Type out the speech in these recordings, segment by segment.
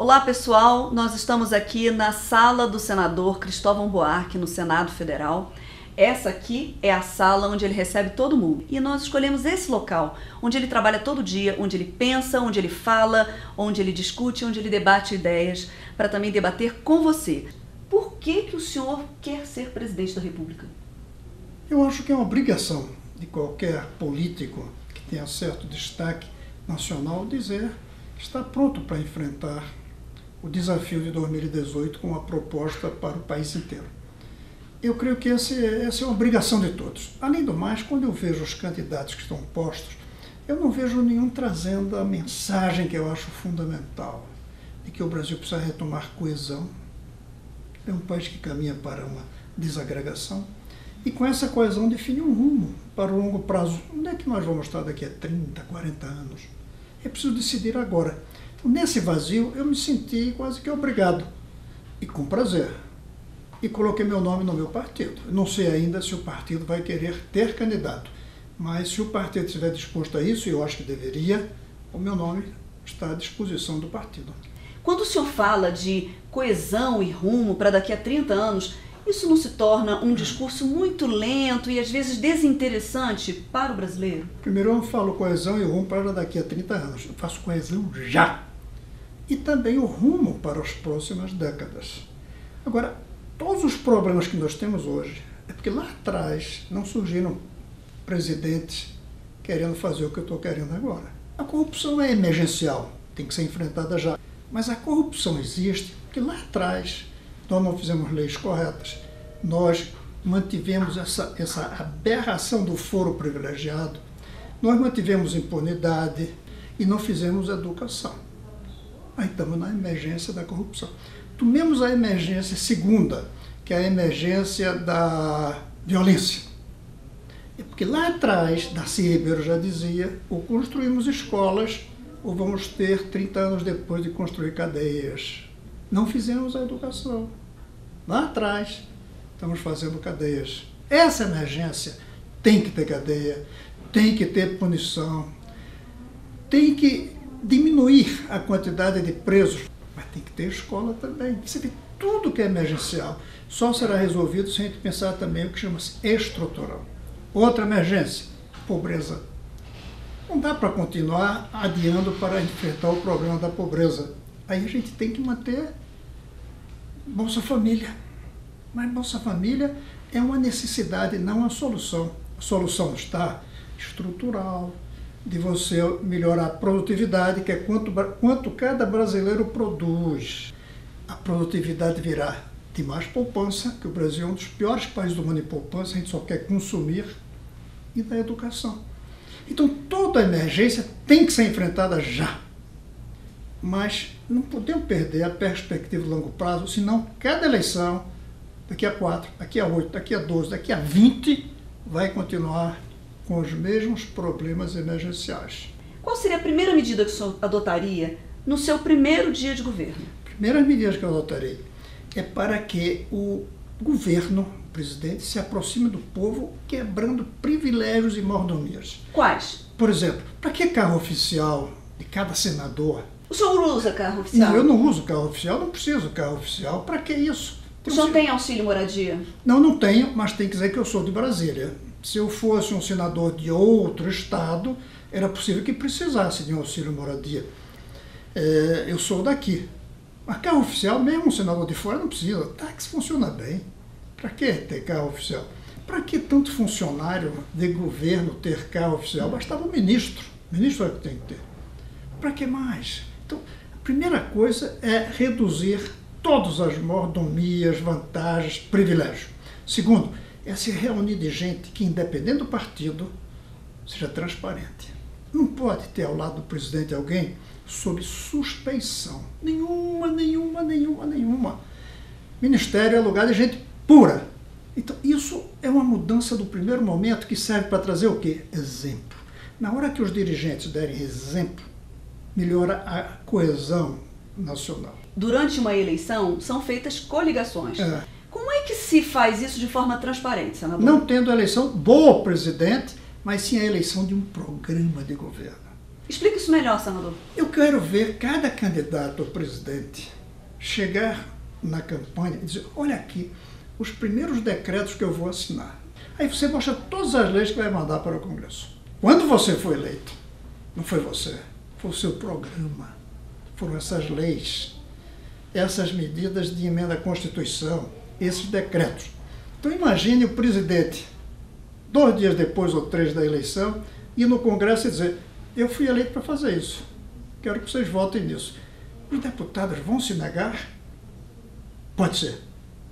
Olá pessoal, nós estamos aqui na sala do senador Cristóvão Buarque, no Senado Federal. Essa aqui é a sala onde ele recebe todo mundo. E nós escolhemos esse local, onde ele trabalha todo dia, onde ele pensa, onde ele fala, onde ele discute, onde ele debate ideias, para também debater com você. Por que o senhor quer ser presidente da República? Eu acho que é uma obrigação de qualquer político que tenha certo destaque nacional dizer que está pronto para enfrentar o desafio de 2018 com uma proposta para o país inteiro. Eu creio que essa é uma obrigação de todos. Além do mais, quando eu vejo os candidatos que estão postos, eu não vejo nenhum trazendo a mensagem que eu acho fundamental, de que o Brasil precisa retomar coesão. É um país que caminha para uma desagregação e com essa coesão define um rumo para o longo prazo. Onde é que nós vamos estar daqui a 30, 40 anos? É preciso decidir agora. Então, nesse vazio, eu me senti quase que obrigado, e com prazer, e coloquei meu nome no meu partido. Eu não sei ainda se o partido vai querer ter candidato, mas se o partido estiver disposto a isso, e eu acho que deveria, o meu nome está à disposição do partido. Quando o senhor fala de coesão e rumo para daqui a 30 anos, isso não se torna um discurso muito lento e às vezes desinteressante para o brasileiro? Primeiro eu não falo coesão e rumo para daqui a 30 anos, eu faço coesão já. E também o rumo para as próximas décadas. Agora, todos os problemas que nós temos hoje é porque lá atrás não surgiram presidentes querendo fazer o que eu estou querendo agora. A corrupção é emergencial, tem que ser enfrentada já. Mas a corrupção existe porque lá atrás nós não fizemos leis corretas. Nós mantivemos essa aberração do foro privilegiado, nós mantivemos impunidade e não fizemos educação. Aí estamos na emergência da corrupção. Tomemos a emergência segunda, que é a emergência da violência. É porque lá atrás, Darcy Ribeiro já dizia, ou construímos escolas, ou vamos ter 30 anos depois de construir cadeias. Não fizemos a educação. Lá atrás, estamos fazendo cadeias. Essa emergência tem que ter cadeia, tem que ter punição, tem que diminuir a quantidade de presos, mas tem que ter escola também. Você vê, tudo que é emergencial só será resolvido se a gente pensar também o que chama-se estrutural. Outra emergência, pobreza. Não dá para continuar adiando para enfrentar o problema da pobreza. Aí a gente tem que manter Bolsa Família. Mas Bolsa Família é uma necessidade, não uma solução. A solução está estrutural, de você melhorar a produtividade, que é quanto cada brasileiro produz. A produtividade virá de mais poupança, que o Brasil é um dos piores países do mundo em poupança, a gente só quer consumir, e da educação. Então toda emergência tem que ser enfrentada já. Mas não podemos perder a perspectiva de longo prazo, senão cada eleição, daqui a 4, daqui a 8, daqui a 12, daqui a 20, vai continuar com os mesmos problemas emergenciais. Qual seria a primeira medida que o senhor adotaria no seu primeiro dia de governo? Primeiras medidas que eu adotarei é para que o governo, o presidente, se aproxime do povo quebrando privilégios e mordomias. Quais? Por exemplo, para que carro oficial de cada senador? O senhor usa carro oficial? Não, eu não uso carro oficial, não preciso carro oficial. Para que isso? O senhor tem auxílio moradia? Não, não tenho, mas tem que dizer que eu sou de Brasília. Se eu fosse um senador de outro estado, era possível que precisasse de um auxílio moradia. Eu sou daqui. Mas carro oficial, mesmo um senador de fora, não precisa. Táxi funciona bem. Para que ter carro oficial? Para que tanto funcionário de governo ter carro oficial? Bastava o ministro. O ministro é o que tem que ter. Para que mais? Então, a primeira coisa é reduzir todas as mordomias, vantagens, privilégios. Segundo, é se reunir de gente que, independente do partido, seja transparente. Não pode ter ao lado do presidente alguém sob suspeição. Nenhuma. Ministério é lugar de gente pura. Então, isso é uma mudança do primeiro momento que serve para trazer o quê? Exemplo. Na hora que os dirigentes derem exemplo, melhora a coesão nacional. Durante uma eleição, são feitas coligações. Como é que se faz isso de forma transparente, senador? Não tendo a eleição do presidente, mas sim a eleição de um programa de governo. Explica isso melhor, senador. Eu quero ver cada candidato a presidente chegar na campanha e dizer, olha aqui, os primeiros decretos que eu vou assinar. Aí você mostra todas as leis que vai mandar para o Congresso. Quando você foi eleito, não foi você, foi o seu programa. Foram essas leis, essas medidas de emenda à Constituição, esses decretos. Então imagine o presidente, 2 dias depois ou 3 da eleição, ir no Congresso e dizer, eu fui eleito para fazer isso, quero que vocês votem nisso. Os deputados vão se negar? Pode ser,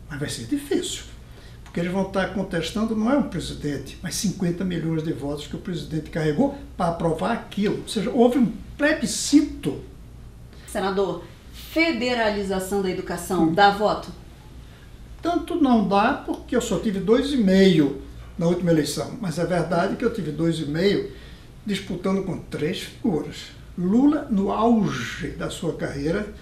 mas vai ser difícil, porque eles vão estar contestando, não é um presidente, mas 50 milhões de votos que o presidente carregou para aprovar aquilo. Ou seja, houve um plebiscito. Senador, federalização da educação dá voto? Tanto não dá, porque eu só tive 2,5 na última eleição, mas é verdade que eu tive 2,5 disputando com 3 figuras. Lula, no auge da sua carreira,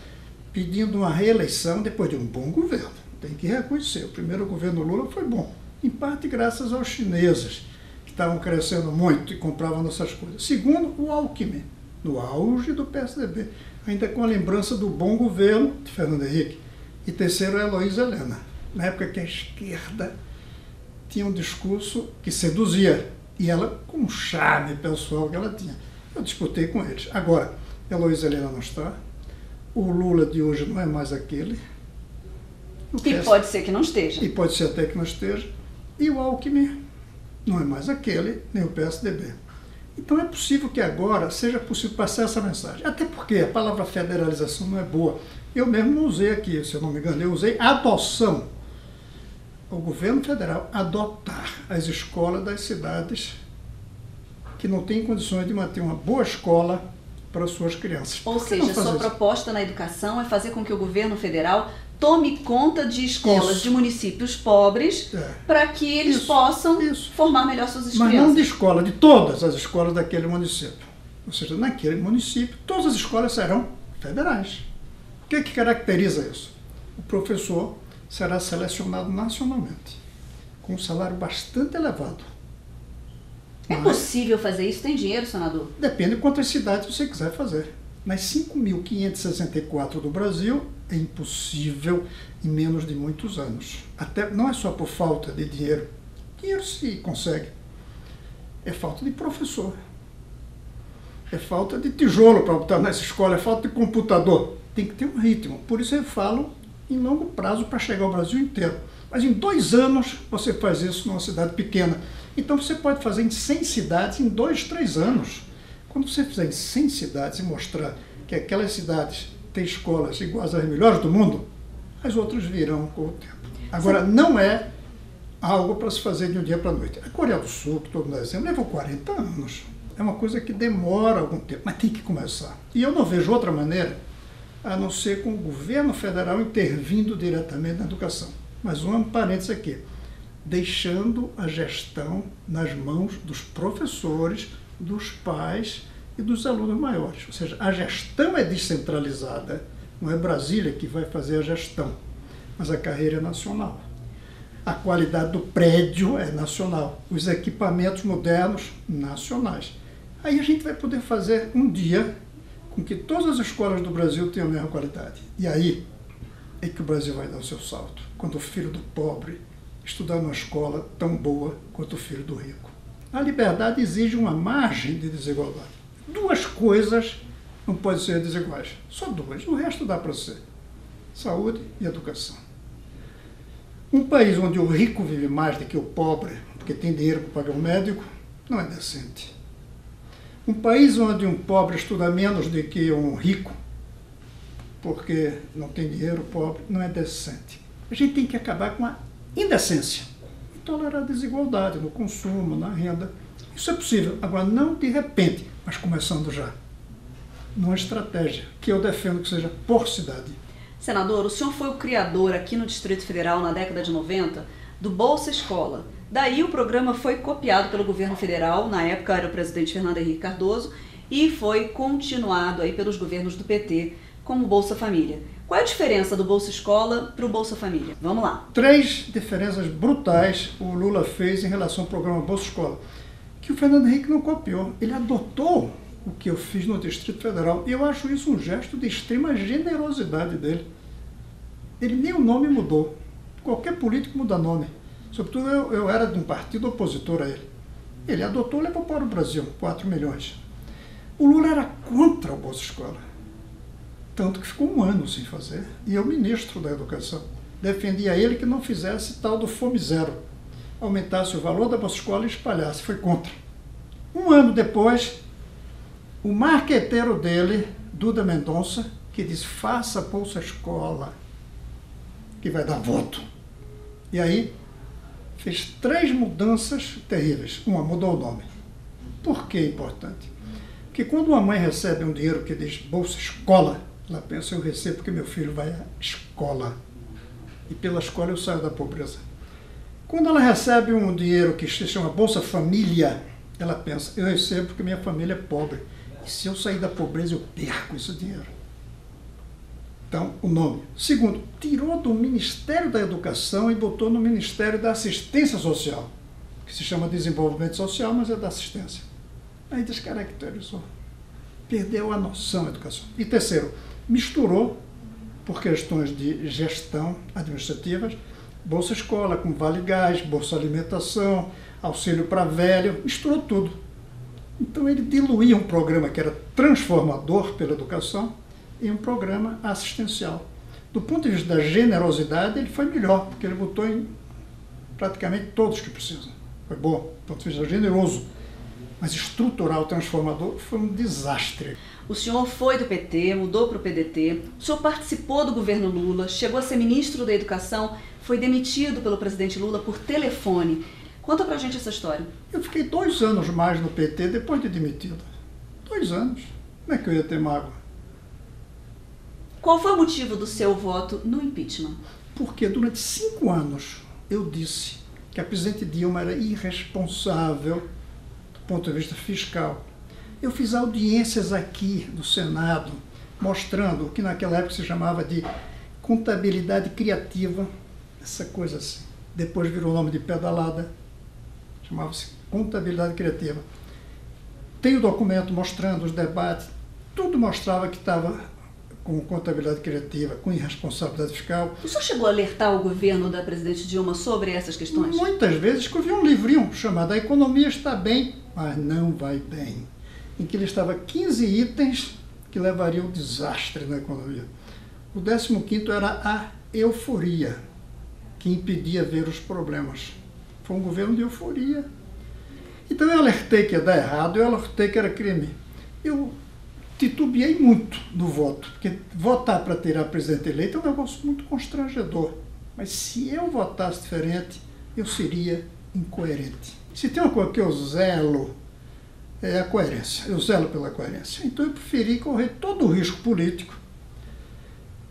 pedindo uma reeleição depois de um bom governo. Tem que reconhecer, o primeiro governo Lula foi bom, em parte graças aos chineses, que estavam crescendo muito e compravam nossas coisas. Segundo, o Alckmin, no auge do PSDB, ainda com a lembrança do bom governo de Fernando Henrique. E terceiro, a Heloísa Helena, na época que a esquerda tinha um discurso que seduzia, e ela com um charme pessoal que ela tinha. Eu disputei com eles. Agora, Heloísa Helena não está, o Lula de hoje não é mais aquele. E pode ser que não esteja. E pode ser até que não esteja. E o Alckmin não é mais aquele, nem o PSDB. Então é possível que agora seja possível passar essa mensagem. Até porque a palavra federalização não é boa. Eu mesmo não usei aqui, se eu não me engano, eu usei adoção. O governo federal adotar as escolas das cidades que não têm condições de manter uma boa escola para suas crianças. Ou seja, sua proposta na educação é fazer com que o governo federal tome conta de escolas de municípios pobres para que eles possam formar melhor suas crianças. Mas não de escola, de todas as escolas daquele município. Ou seja, naquele município, todas as escolas serão federais. O que caracteriza isso? O professor será selecionado nacionalmente, com um salário bastante elevado. É possível fazer isso? Tem dinheiro, senador? Depende de quantas cidades você quiser fazer. Nas 5.564 do Brasil, é impossível em menos de muitos anos. Até, não é só por falta de dinheiro. Dinheiro se consegue. É falta de professor. É falta de tijolo para botar nessa escola. É falta de computador. Tem que ter um ritmo. Por isso eu falo em longo prazo para chegar ao Brasil inteiro. Mas em 2 anos você faz isso numa cidade pequena. Então você pode fazer em 100 cidades em 2, 3 anos. Quando você fizer em 100 cidades e mostrar que aquelas cidades têm escolas iguais às melhores do mundo, as outras virão com o tempo. Agora, não é algo para se fazer de um dia para a noite. A Coreia do Sul, que todo mundo exemplo, levou 40 anos. É uma coisa que demora algum tempo, mas tem que começar. E eu não vejo outra maneira a não ser com o governo federal intervindo diretamente na educação. Mas um parênteses aqui, deixando a gestão nas mãos dos professores, dos pais e dos alunos maiores. Ou seja, a gestão é descentralizada, não é Brasília que vai fazer a gestão, mas a carreira é nacional. A qualidade do prédio é nacional, os equipamentos modernos, nacionais. Aí a gente vai poder fazer um dia com que todas as escolas do Brasil tenham a mesma qualidade. E aí é que o Brasil vai dar o seu salto, quando o filho do pobre estudar numa escola tão boa quanto o filho do rico. A liberdade exige uma margem de desigualdade. 2 coisas não podem ser desiguais, só 2, o resto dá para ser: saúde e educação. Um país onde o rico vive mais do que o pobre, porque tem dinheiro para pagar um médico, não é decente. Um país onde um pobre estuda menos do que um rico, porque não tem dinheiro, pobre, não é decente. A gente tem que acabar com a indecência e tolerar a desigualdade no consumo, na renda. Isso é possível, agora não de repente, mas começando já. Numa estratégia que eu defendo que seja por cidade. Senador, o senhor foi o criador aqui no Distrito Federal, na década de 90, do Bolsa Escola. Daí o programa foi copiado pelo governo federal, na época era o presidente Fernando Henrique Cardoso, e foi continuado aí pelos governos do PT, como Bolsa Família. Qual é a diferença do Bolsa Escola para o Bolsa Família? Vamos lá. 3 diferenças brutais o Lula fez em relação ao programa Bolsa Escola, que o Fernando Henrique não copiou. Ele adotou o que eu fiz no Distrito Federal. Eu acho isso um gesto de extrema generosidade dele. Ele nem o nome mudou. Qualquer político muda nome. Sobretudo eu era de um partido opositor a ele. Ele adotou, levou para o Brasil, 4 milhões. O Lula era contra o Bolsa Escola. Tanto que ficou um ano sem fazer. E eu, ministro da Educação, defendia ele que não fizesse tal do Fome Zero. Aumentasse o valor da Bolsa Escola e espalhasse. Foi contra. Um ano depois, o marqueteiro dele, Duda Mendonça, que disse, faça Bolsa Escola, que vai dar voto. E aí, fez 3 mudanças terríveis. Uma, mudou o nome. Por que é importante? Porque quando uma mãe recebe um dinheiro que diz Bolsa Escola, ela pensa, eu recebo porque meu filho vai à escola. E pela escola eu saio da pobreza. Quando ela recebe um dinheiro que se chama Bolsa Família, ela pensa, eu recebo porque minha família é pobre. E se eu sair da pobreza, eu perco esse dinheiro. Então, o nome. Segundo, tirou do Ministério da Educação e botou no Ministério da Assistência Social, que se chama Desenvolvimento Social, mas é da assistência. Aí descaracterizou. Perdeu a noção da educação. E terceiro, misturou, por questões de gestão administrativas, Bolsa Escola com Vale Gás, Bolsa Alimentação, auxílio para velho, misturou tudo. Então ele diluía um programa que era transformador pela educação em um programa assistencial. Do ponto de vista da generosidade, ele foi melhor, porque ele botou em praticamente todos que precisam. Foi bom, do ponto de vista generoso. Mas estrutural, transformador, foi um desastre. O senhor foi do PT, mudou para o PDT, o senhor participou do governo Lula, chegou a ser ministro da Educação, foi demitido pelo presidente Lula por telefone. Conta pra gente essa história. Eu fiquei 2 anos mais no PT depois de demitido. 2 anos. Como é que eu ia ter mágoa? Qual foi o motivo do seu voto no impeachment? Porque durante 5 anos eu disse que a presidente Dilma era irresponsável do ponto de vista fiscal. Eu fiz audiências aqui no Senado, mostrando o que naquela época se chamava de contabilidade criativa, essa coisa assim. Depois virou o nome de pedalada, chamava-se contabilidade criativa. Tem o documento mostrando os debates, tudo mostrava que estava com contabilidade criativa, com irresponsabilidade fiscal. O senhor chegou a alertar o governo da presidente Dilma sobre essas questões? Muitas vezes escrevi um livrinho chamado A Economia Está Bem, mas Não Vai Bem, em que ele estava 15 itens que levariam ao desastre na economia. O 15º era a euforia, que impedia ver os problemas. Foi um governo de euforia. Então eu alertei que ia dar errado, eu alertei que era crime. Eu titubeei muito no voto, porque votar para tirar a presidente eleita é um negócio muito constrangedor. Mas se eu votasse diferente, eu seria incoerente. Se tem uma coisa que eu zelo, é a coerência. Eu zelo pela coerência. Então eu preferi correr todo o risco político,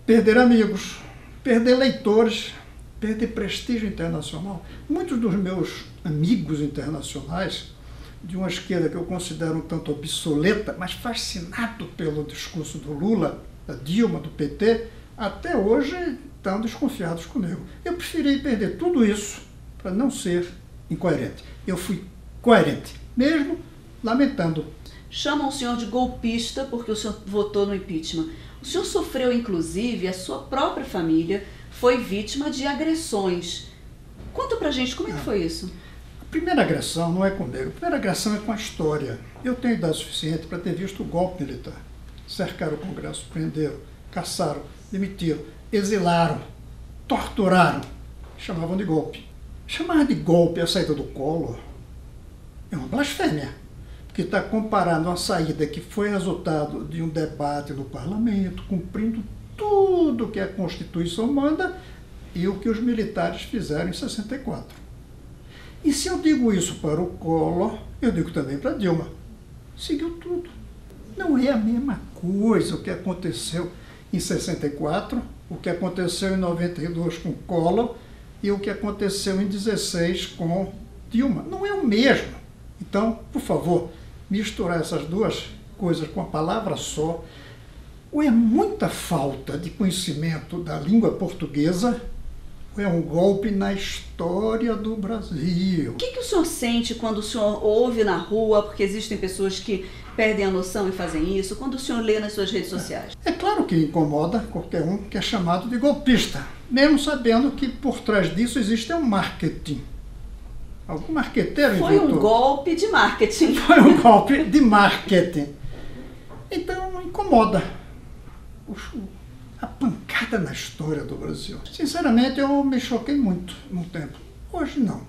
perder amigos, perder leitores, perder prestígio internacional. Muitos dos meus amigos internacionais, de uma esquerda que eu considero um tanto obsoleta, mas fascinado pelo discurso do Lula, da Dilma, do PT, até hoje estão desconfiados comigo. Eu preferi perder tudo isso para não ser incoerente. Eu fui coerente, mesmo lamentando. Chamam o senhor de golpista porque o senhor votou no impeachment. O senhor sofreu, inclusive, a sua própria família foi vítima de agressões. Conta pra gente como é que foi isso. A primeira agressão não é comigo, a primeira agressão é com a história. Eu tenho idade suficiente para ter visto o golpe militar. Cercaram o Congresso, prenderam, caçaram, demitiram, exilaram, torturaram, chamavam de golpe. Chamar de golpe a saída do Collor é uma blasfêmia, porque está comparando uma saída que foi resultado de um debate no parlamento, cumprindo tudo que a Constituição manda e o que os militares fizeram em 64. E se eu digo isso para o Collor, eu digo também para Dilma. Seguiu tudo. Não é a mesma coisa o que aconteceu em 64, o que aconteceu em 92 com Collor e o que aconteceu em 16 com Dilma. Não é o mesmo. Então, por favor, misturar essas duas coisas com a palavra só, ou é muita falta de conhecimento da língua portuguesa, Foi um golpe na história do Brasil. O que o senhor sente quando o senhor ouve na rua, porque existem pessoas que perdem a noção e fazem isso, quando o senhor lê nas suas redes sociais? É claro que incomoda qualquer um que é chamado de golpista, mesmo sabendo que por trás disso existe um marketing. Algum marqueteiro Foi inventou. um golpe de marketing. Foi um golpe de marketing. Então incomoda. A pancada na história do Brasil. Sinceramente, eu me choquei muito no tempo. Hoje não.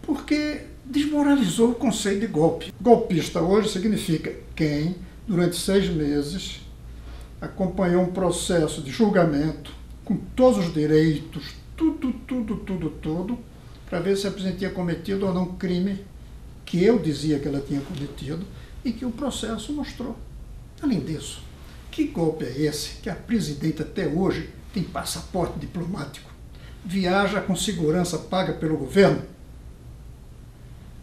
Porque desmoralizou o conceito de golpe. Golpista hoje significa quem, durante 6 meses, acompanhou um processo de julgamento com todos os direitos, tudo, para ver se a presidente tinha cometido ou não crime que eu dizia que ela tinha cometido e que o processo mostrou. Além disso, que golpe é esse que a presidente até hoje tem passaporte diplomático, viaja com segurança paga pelo governo?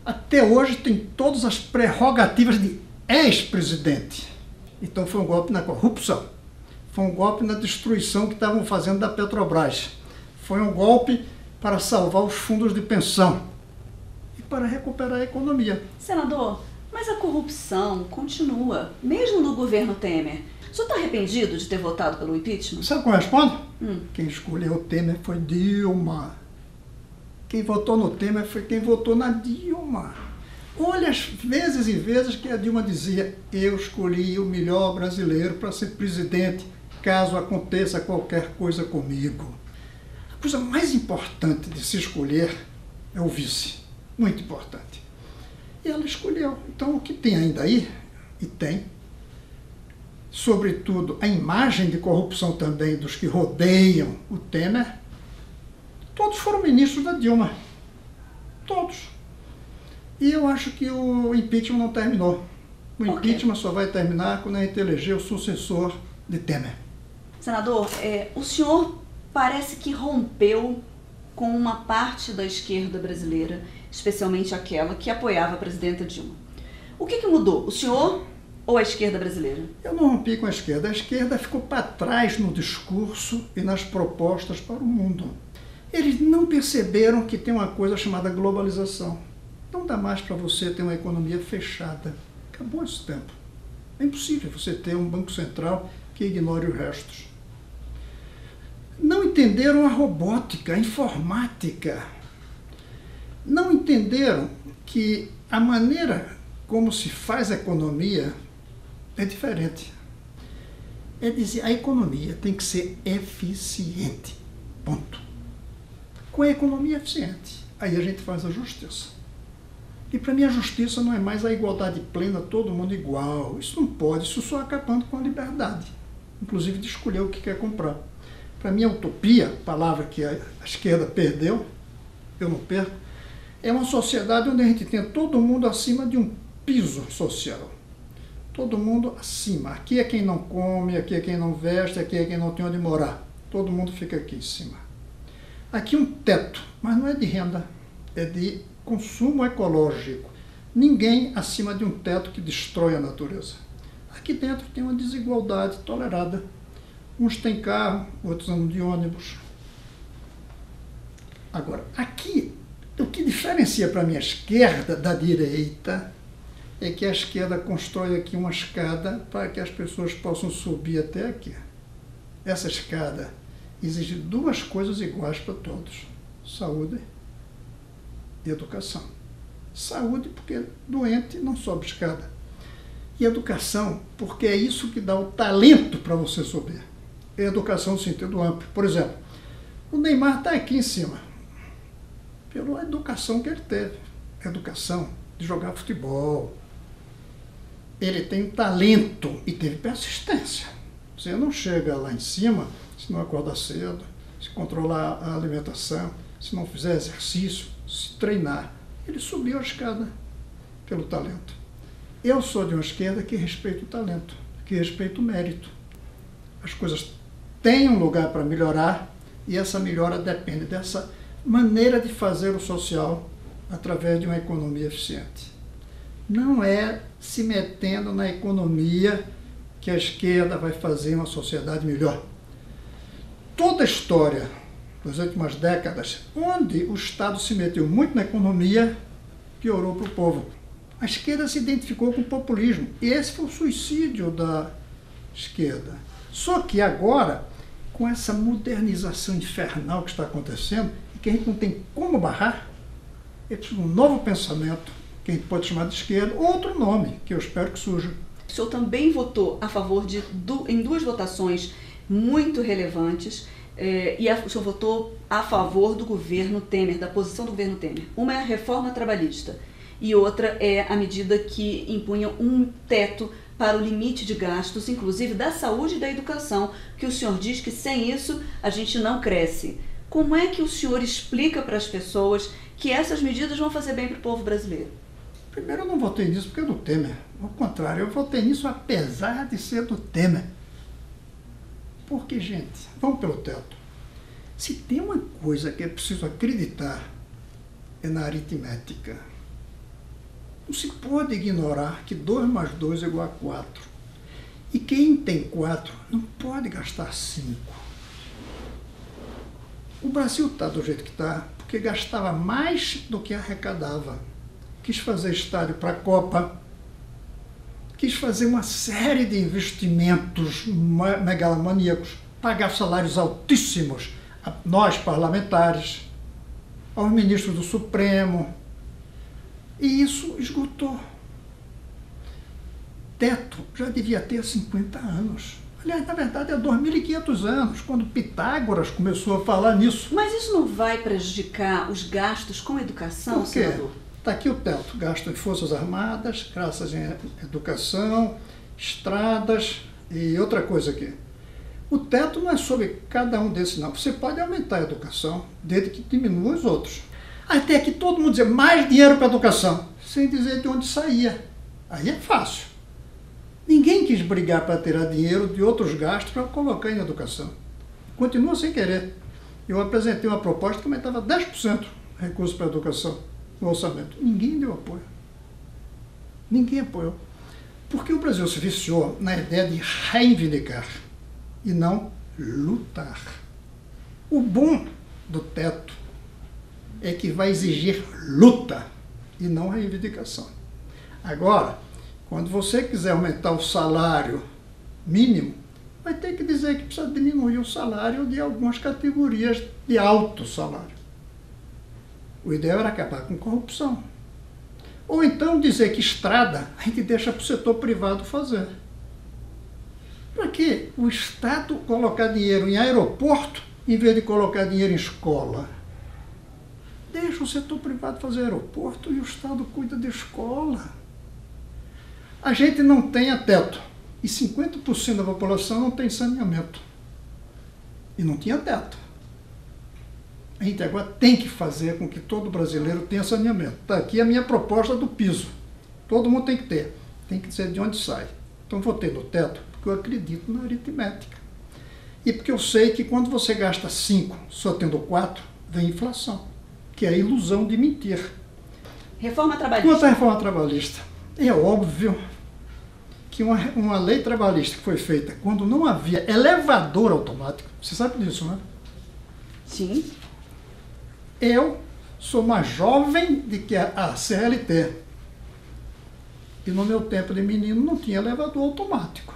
Até hoje tem todas as prerrogativas de ex-presidente. Então foi um golpe na corrupção, foi um golpe na destruição que estavam fazendo da Petrobras, foi um golpe para salvar os fundos de pensão e para recuperar a economia. Senador, mas a corrupção continua, mesmo no governo Temer. O senhor está arrependido de ter votado pelo impeachment? Sabe como eu respondo? Quem escolheu o Temer foi Dilma. Quem votou no Temer foi quem votou na Dilma. Olha as vezes e vezes que a Dilma dizia: eu escolhi o melhor brasileiro para ser presidente, caso aconteça qualquer coisa comigo. A coisa mais importante de se escolher é o vice. Muito importante. E ela escolheu. Então o que tem ainda aí, e tem, sobretudo a imagem de corrupção também dos que rodeiam o Temer, todos foram ministros da Dilma. Todos. E eu acho que o impeachment não terminou. O impeachment só vai terminar quando a gente eleger o sucessor de Temer. Senador, o senhor parece que rompeu com uma parte da esquerda brasileira, especialmente aquela que apoiava a presidenta Dilma. O que mudou? O senhor ou a esquerda brasileira? Eu não rompi com a esquerda. A esquerda ficou para trás no discurso e nas propostas para o mundo. Eles não perceberam que tem uma coisa chamada globalização. Não dá mais para você ter uma economia fechada. Acabou esse tempo. É impossível você ter um banco central que ignore os restos. Não entenderam a robótica, a informática. Não entenderam que a maneira como se faz a economia é diferente. É dizer, a economia tem que ser eficiente. Ponto. Com a economia eficiente, aí a gente faz a justiça. E para mim a justiça não é mais a igualdade plena, todo mundo igual. Isso não pode, isso só acabando com a liberdade, inclusive de escolher o que quer comprar. Para mim a utopia, palavra que a esquerda perdeu, eu não perco, é uma sociedade onde a gente tem todo mundo acima de um piso social. Todo mundo acima. Aqui é quem não come, aqui é quem não veste, aqui é quem não tem onde morar. Todo mundo fica aqui em cima. Aqui um teto, mas não é de renda, é de consumo ecológico. Ninguém acima de um teto que destrói a natureza. Aqui dentro tem uma desigualdade tolerada. Uns têm carro, outros andam de ônibus. Agora, aqui, o que diferencia para mim a esquerda da direita é que a esquerda constrói aqui uma escada para que as pessoas possam subir até aqui. Essa escada exige 2 coisas iguais para todos: saúde e educação. Saúde porque doente não sobe escada. E educação porque é isso que dá o talento para você subir. É educação no sentido amplo. Por exemplo, o Neymar está aqui em cima pela educação que ele teve. Educação de jogar futebol. Ele tem talento e teve persistência. Você não chega lá em cima se não acordar cedo, se controlar a alimentação, se não fizer exercício, se treinar. Ele subiu a escada pelo talento. Eu sou de uma esquerda que respeita o talento, que respeita o mérito. As coisas têm um lugar para melhorar e essa melhora depende dessa maneira de fazer o social através de uma economia eficiente. Não é se metendo na economia que a esquerda vai fazer uma sociedade melhor. Toda a história nas últimas décadas, onde o Estado se meteu muito na economia, piorou para o povo. A esquerda se identificou com o populismo. E esse foi o suicídio da esquerda. Só que agora, com essa modernização infernal que está acontecendo, e que a gente não tem como barrar, é preciso um novo pensamento, que a gente pode chamar de esquerda, ou outro nome, que eu espero que surja. O senhor também votou a favor em duas votações muito relevantes, o senhor votou a favor do governo Temer, da posição do governo Temer. Uma é a reforma trabalhista e outra é a medida que impunha um teto para o limite de gastos, inclusive da saúde e da educação, que o senhor diz que sem isso a gente não cresce. Como é que o senhor explica para as pessoas que essas medidas vão fazer bem para o povo brasileiro? Primeiro, eu não votei nisso porque é do Temer. Ao contrário, eu votei nisso apesar de ser do Temer. Porque, gente, vamos pelo teto. Se tem uma coisa que é preciso acreditar, é na aritmética. Não se pode ignorar que 2 mais 2 é igual a 4. E quem tem 4 não pode gastar 5. O Brasil está do jeito que está porque gastava mais do que arrecadava. Quis fazer estádio para a Copa, quis fazer uma série de investimentos megalomaníacos, pagar salários altíssimos a nós parlamentares, aos ministros do Supremo, e isso esgotou. Teto já devia ter 50 anos. Aliás, na verdade, é 2.500 anos, quando Pitágoras começou a falar nisso. Mas isso não vai prejudicar os gastos com educação, Por quê? senador? Está aqui o teto, gasto em Forças Armadas, graças em educação, estradas e outra coisa aqui. O teto não é sobre cada um desses, não. Você pode aumentar a educação, desde que diminua os outros. Até que todo mundo dizer mais dinheiro para a educação, sem dizer de onde saía. Aí é fácil. Ninguém quis brigar para tirar dinheiro de outros gastos para colocar em educação. Continua sem querer. Eu apresentei uma proposta que aumentava 10% recursos para a educação no orçamento. Ninguém deu apoio. Ninguém apoiou. Porque o Brasil se viciou na ideia de reivindicar e não lutar. O bom do teto é que vai exigir luta e não reivindicação. Agora, quando você quiser aumentar o salário mínimo, vai ter que dizer que precisa diminuir o salário de algumas categorias de alto salário. O ideal era acabar com corrupção. Ou então dizer que estrada a gente deixa para o setor privado fazer. Para que o Estado colocar dinheiro em aeroporto em vez de colocar dinheiro em escola? Deixa o setor privado fazer aeroporto e o Estado cuida de escola. A gente não tem teto e 50% da população não tem saneamento. E não tinha teto. A gente agora tem que fazer com que todo brasileiro tenha saneamento. Está aqui a minha proposta do piso. Todo mundo tem que ter. Tem que dizer de onde sai. Então, votei no teto porque eu acredito na aritmética. E porque eu sei que quando você gasta 5 só tendo 4, vem inflação, que é a ilusão de mentir. Reforma trabalhista. Quanto à reforma trabalhista, é óbvio que uma lei trabalhista que foi feita quando não havia elevador automático, você sabe disso, né? Sim. Eu sou mais jovem do que a CLT. E no meu tempo de menino não tinha elevador automático.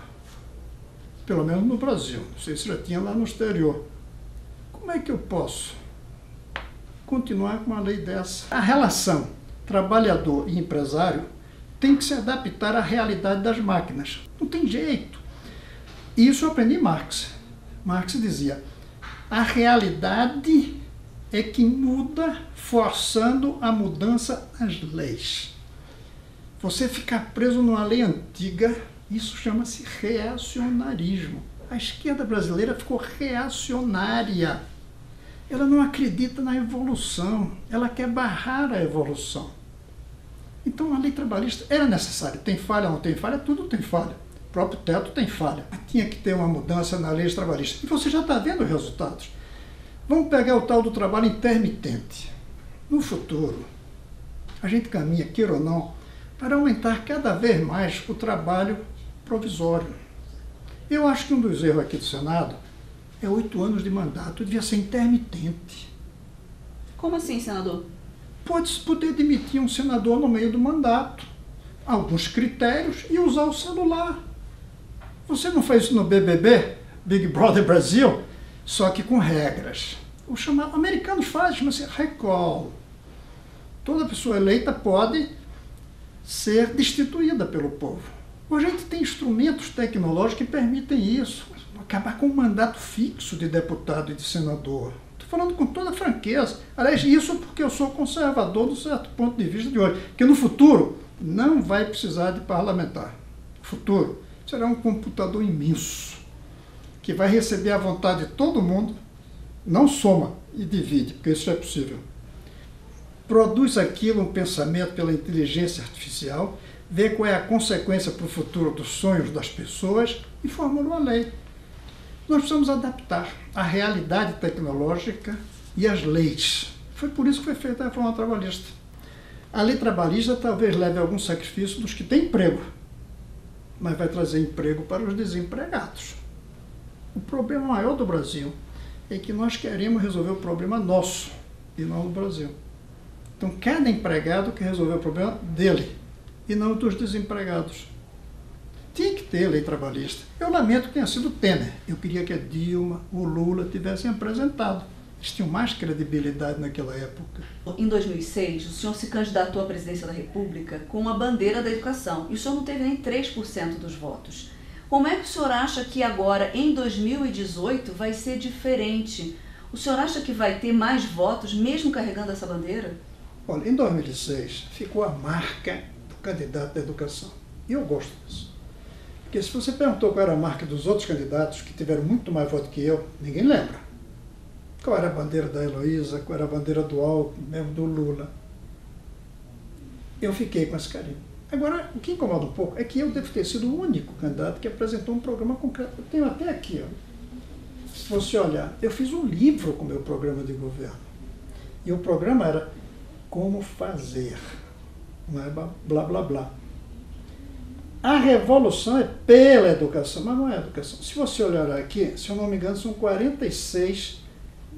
Pelo menos no Brasil. Não sei se já tinha lá no exterior. Como é que eu posso continuar com uma lei dessa? A relação trabalhador e empresário tem que se adaptar à realidade das máquinas. Não tem jeito. Isso eu aprendi em Marx. Marx dizia, a realidade é que muda forçando a mudança nas leis. Você ficar preso numa lei antiga, isso chama-se reacionarismo. A esquerda brasileira ficou reacionária. Ela não acredita na evolução, ela quer barrar a evolução. Então a lei trabalhista era necessária. Tem falha ou não tem falha? Tudo tem falha. O próprio teto tem falha. Tinha que ter uma mudança na lei trabalhista. E você já está vendo os resultados. Vamos pegar o tal do trabalho intermitente. No futuro, a gente caminha, queira ou não, para aumentar cada vez mais o trabalho provisório. Eu acho que um dos erros aqui do Senado É 8 anos de mandato, devia ser intermitente. Como assim, senador? Pode-se poder demitir um senador no meio do mandato, alguns critérios, e usar o celular. Você não faz isso no BBB, Big Brother Brasil, só que com regras. O chamado americanos fazem, chama-se recall. Toda pessoa eleita pode ser destituída pelo povo. Hoje a gente tem instrumentos tecnológicos que permitem isso. Acabar com um mandato fixo de deputado e de senador. Estou falando com toda franqueza. Aliás, isso porque eu sou conservador do certo ponto de vista de hoje. Porque no futuro não vai precisar de parlamentar. No futuro será um computador imenso que vai receber a vontade de todo mundo, não soma e divide, porque isso é possível. Produz aquilo, um pensamento pela inteligência artificial, vê qual é a consequência para o futuro dos sonhos das pessoas e formula uma lei. Nós precisamos adaptar a realidade tecnológica e as leis. Foi por isso que foi feita a reforma trabalhista. A lei trabalhista talvez leve a algum sacrifício dos que têm emprego, mas vai trazer emprego para os desempregados. O problema maior do Brasil é que nós queremos resolver o problema nosso e não do Brasil. Então, cada empregado quer resolver o problema dele e não dos desempregados. Tinha que ter lei trabalhista. Eu lamento que tenha sido Temer. Eu queria que a Dilma, o Lula tivessem apresentado. Eles tinham mais credibilidade naquela época. Em 2006, o senhor se candidatou à presidência da República com uma bandeira da educação e o senhor não teve nem 3% dos votos. Como é que o senhor acha que agora, em 2018, vai ser diferente? O senhor acha que vai ter mais votos, mesmo carregando essa bandeira? Olha, em 2006, ficou a marca do candidato da educação. E eu gosto disso. Porque se você perguntou qual era a marca dos outros candidatos, que tiveram muito mais voto que eu, ninguém lembra. Qual era a bandeira da Heloísa, qual era a bandeira do Alckmin, mesmo do Lula. Eu fiquei com esse carinho. Agora, o que incomoda um pouco é que eu devo ter sido o único candidato que apresentou um programa concreto. Eu tenho até aqui, ó. Se você olhar, eu fiz um livro com o meu programa de governo. E o programa era Como Fazer, não é blá blá blá. A revolução é pela educação, mas não é educação. Se você olhar aqui, se eu não me engano, são 46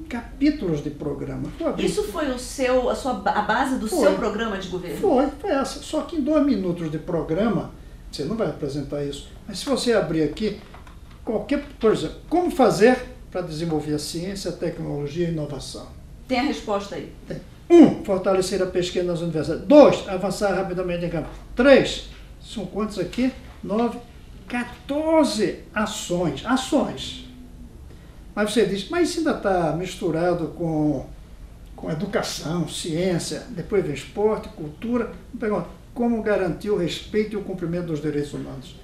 capítulos de programa. Isso foi a base do seu programa de governo? Foi essa. Só que em 2 minutos de programa, você não vai apresentar isso. Mas se você abrir aqui, por exemplo, como fazer para desenvolver a ciência, a tecnologia e a inovação? Tem a resposta aí. Tem. 1, fortalecer a pesquisa nas universidades. 2, avançar rapidamente em campo. 3, são quantos aqui? 9, 14 ações. Mas você diz, mas isso ainda está misturado com educação, ciência, depois vem esporte, cultura. Pergunta, como garantir o respeito e o cumprimento dos direitos humanos?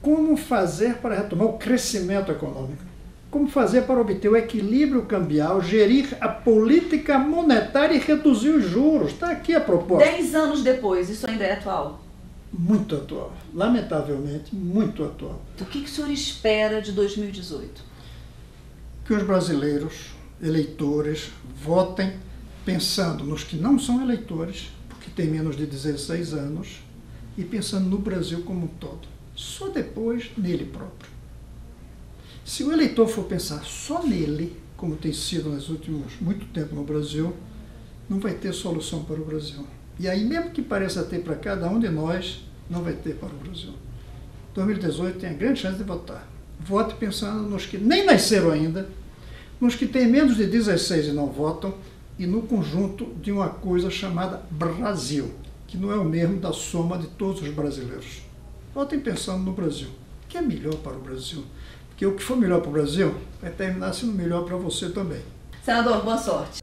Como fazer para retomar o crescimento econômico? Como fazer para obter o equilíbrio cambial, gerir a política monetária e reduzir os juros? Está aqui a proposta. 10 anos depois, isso ainda é atual? Muito atual. Lamentavelmente, muito atual. O que o senhor espera de 2018? Que os brasileiros, eleitores, votem pensando nos que não são eleitores, porque têm menos de 16 anos, e pensando no Brasil como um todo. Só depois nele próprio. Se o eleitor for pensar só nele, como tem sido nos últimos muito tempo no Brasil, não vai ter solução para o Brasil. E aí, mesmo que pareça ter para cada um de nós, não vai ter para o Brasil. 2018 tem a grande chance de votar. Vote pensando nos que nem nasceram ainda, nos que têm menos de 16 e não votam, e no conjunto de uma coisa chamada Brasil, que não é o mesmo da soma de todos os brasileiros. Votem pensando no Brasil, que é melhor para o Brasil. Porque o que for melhor para o Brasil vai terminar sendo melhor para você também. Senador, boa sorte.